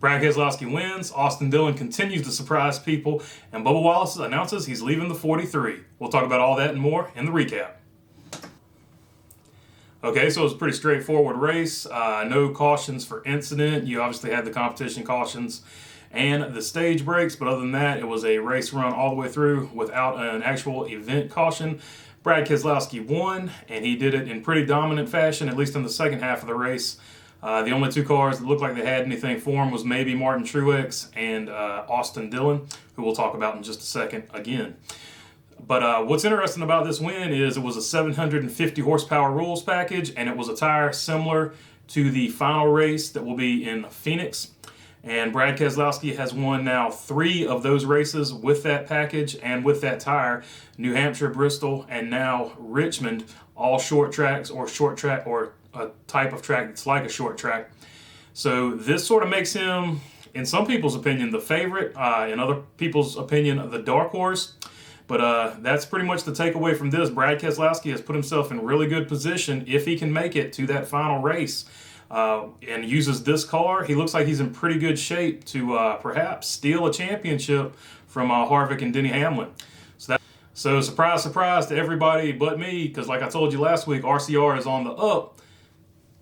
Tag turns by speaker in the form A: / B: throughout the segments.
A: Brad Keslowski wins, Austin Dillion continues to surprise people, and Bubba Wallace announces he's leaving the 43. We'll talk about all that and more in the recap. Okay, so it was a pretty straightforward race. No cautions for incident. You obviously had the competition cautions and the stage breaks, but other than that, it was a race run all the way through without an actual event caution. Brad Keslowski won, and he did it in pretty dominant fashion, at least in the second half of the race. The only two cars that looked like they had anything for him was maybe Martin Truex and Austin Dillon, who we'll talk about in just a second again. But what's interesting about this win is it was a 750 horsepower rules package, and it was a tire similar to the final race that will be in Phoenix. And Brad Keslowski has won now 3 of those races with that package and with that tire. New Hampshire, Bristol, and now Richmond, all short tracks or a type of track that's like a short track. So this sort of makes him, in some people's opinion, the favorite, in other people's opinion, the dark horse. But that's pretty much the takeaway from this. Brad Keslowski has put himself in really good position if he can make it to that final race and uses this car. He looks like he's in pretty good shape to perhaps steal a championship from Harvick and Denny Hamlin. So surprise, surprise to everybody but me, because like I told you last week, RCR is on the up.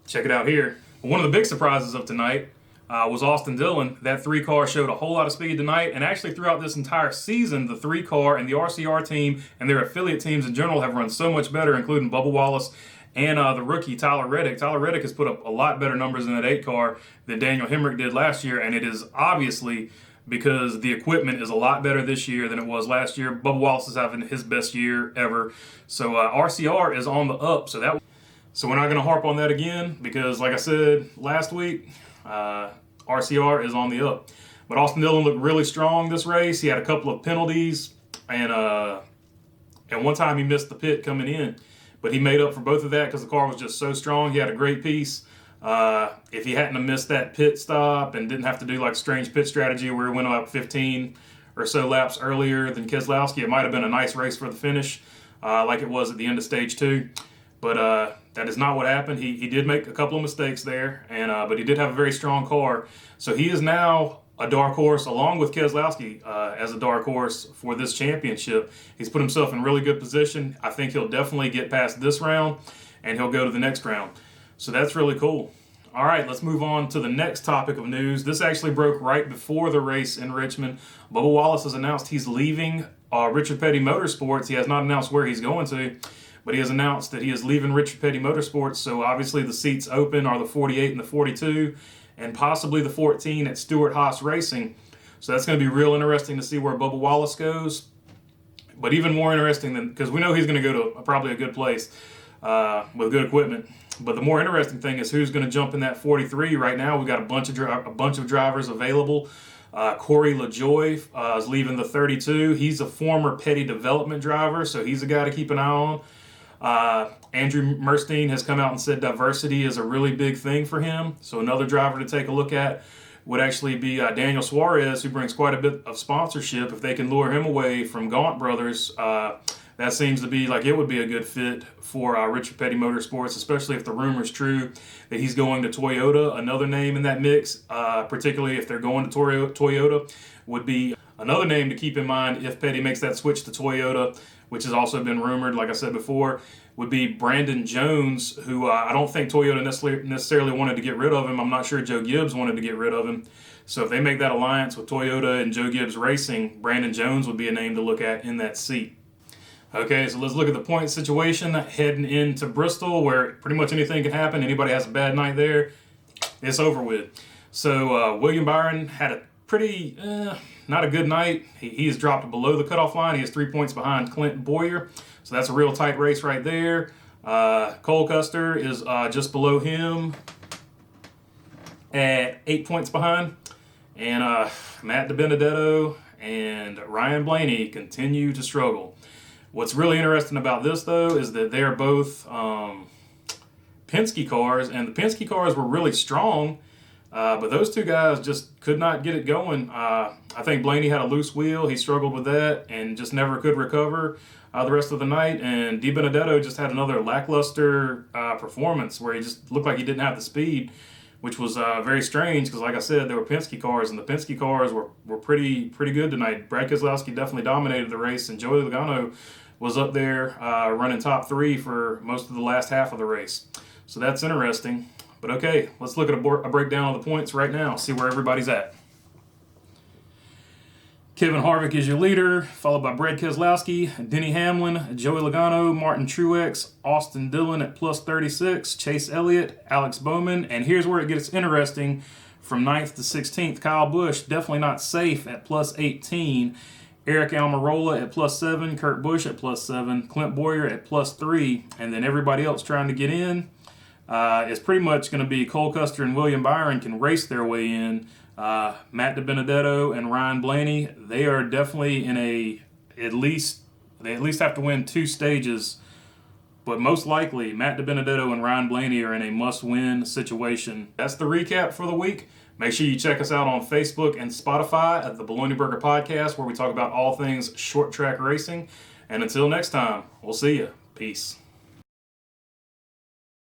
A: Check it out here. One of the big surprises of tonight was Austin Dillon. That 3 car showed a whole lot of speed tonight, and actually throughout this entire season, the 3 car and the RCR team and their affiliate teams in general have run so much better, including Bubba Wallace and the rookie Tyler Reddick. Tyler Reddick has put up a lot better numbers in that 8 car than Daniel Hemrick did last year, and it is obviously because the equipment is a lot better this year than it was last year. Bubba Wallace is having his best year ever. So RCR is on the up. So we're not going to harp on that again because, like I said last week, RCR is on the up. But Austin Dillon looked really strong this race. He had a couple of penalties, and one time he missed the pit coming in. But he made up for both of that because the car was just so strong. He had a great piece. If he hadn't have missed that pit stop and didn't have to do like a strange pit strategy where he went up 15 or so laps earlier than Keslowski, it might have been a nice race for the finish like it was at the end of stage 2. But that is not what happened. He did make a couple of mistakes there, but he did have a very strong car. So he is now a dark horse along with Keslowski as a dark horse for this championship. He's put himself in really good position. I think he'll definitely get past this round, and he'll go to the next round. So that's really cool. All right, let's move on to the next topic of news. This actually broke right before the race in Richmond. Bubba Wallace has announced he's leaving Richard Petty Motorsports. He has not announced where he's going to, but he has announced that he is leaving Richard Petty Motorsports. So obviously the seats open are the 48 and the 42, and possibly the 14 at Stewart-Haas Racing. So that's going to be real interesting to see where Bubba Wallace goes. But even more interesting because we know he's going to go to probably a good place with good equipment. But the more interesting thing is who's going to jump in that 43. Right now, we've got a bunch of drivers available. Corey LaJoie is leaving the 32. He's a former Petty development driver, so he's a guy to keep an eye on. Andrew Merstein has come out and said diversity is a really big thing for him. So another driver to take a look at would actually be Daniel Suarez, who brings quite a bit of sponsorship. If they can lure him away from Gaunt Brothers, that seems to be like it would be a good fit for Richard Petty Motorsports, especially if the rumor's true that he's going to Toyota. Another name in that mix, particularly if they're going to Toyota, would be another name to keep in mind if Petty makes that switch to Toyota, which has also been rumored, like I said before, would be Brandon Jones, who I don't think Toyota necessarily wanted to get rid of him. I'm not sure Joe Gibbs wanted to get rid of him. So if they make that alliance with Toyota and Joe Gibbs Racing, Brandon Jones would be a name to look at in that seat. Okay, so let's look at the point situation heading into Bristol, where pretty much anything can happen. Anybody has a bad night there, it's over with. So William Byron had a pretty, not a good night. He has dropped below the cutoff line. He is 3 points behind Clint Boyer. So that's a real tight race right there. Cole Custer is just below him at 8 points behind. And Matt DiBennedetto and Ryan Blaney continue to struggle. What's really interesting about this, though, is that they're both Penske cars, and the Penske cars were really strong, but those two guys just could not get it going. I think Blaney had a loose wheel. He struggled with that and just never could recover the rest of the night, and DiBennedetto just had another lackluster performance where he just looked like he didn't have the speed. which was very strange because, like I said, there were Penske cars, and the Penske cars were pretty good tonight. Brad Keselowski definitely dominated the race, and Joey Logano was up there running top 3 for most of the last half of the race. So that's interesting. But okay, let's look at a breakdown of the points right now, see where everybody's at. Kevin Harvick is your leader, followed by Brad Keselowski, Denny Hamlin, Joey Logano, Martin Truex, Austin Dillon at plus 36, Chase Elliott, Alex Bowman, and here's where it gets interesting. From 9th to 16th, Kyle Busch, definitely not safe at plus 18, Eric Almirola at plus 7, Kurt Busch at plus 7, Clint Boyer at plus 3, and then everybody else trying to get in is pretty much going to be Cole Custer and William Byron can race their way in. Matt DiBennedetto and Ryan Blaney, they are definitely in they at least have to win 2 stages, but most likely Matt DiBennedetto and Ryan Blaney are in a must-win situation. That's the recap for the week. Make sure you check us out on Facebook and Spotify at the Baloney Burger Podcast, where we talk about all things short track racing. And until next time, we'll see you. Peace.